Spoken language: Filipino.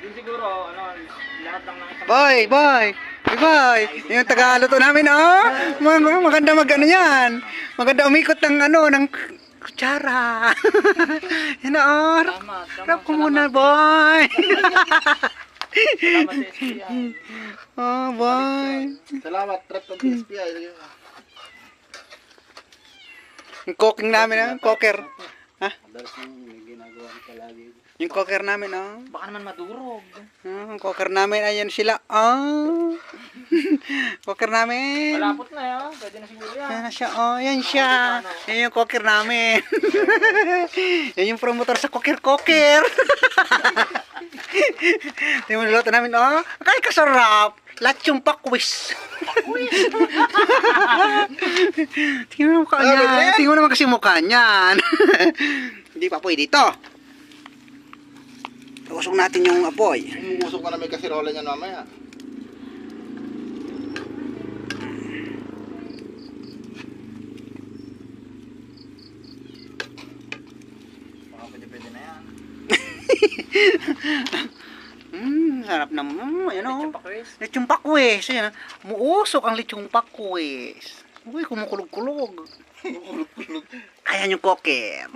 Yun siguro, ano, lahat lang nakita. Boy, boy. Hey, boy. Yung Tagaluto namin, oh. Maganda ano yan. Maganda umikot ng ano, ng kutsara. Yan, oh. Tama, tama. Rap ko muna, boy. Salamat sa SPI. Oh, boy. Salamat, trap ng SPI. Yung cooking namin, ah. Cocker. Ha? Madalas nang may ginagawa ka lagi. Yung cocker namin, oh. Baka naman madurog. Ang cocker namin, ayan sila. Oh. Cocker namin. Malapot na yan. Pwede na siguro yan. Yan na siya, oh. Yan siya. Yan yung cocker namin. Yan yung promotor sa cocker. Yung niluto namin, oh. Kaya kasarap. Lachong pakwis. Tingnan mo mukha niyan. Tingnan mo naman kasi mukha niyan. Hindi pa pwede ito. Usok natin yung apoy. Umusok ka na may kasirola niyan mamaya. Baka pwede na yan. Sarap naman. Ayan o. Lechon pakwis. Lechong pakwis. Ayan. Muusok ang lechong pakwis. Uy, kumukulog-kulog. Ayan yung cocker.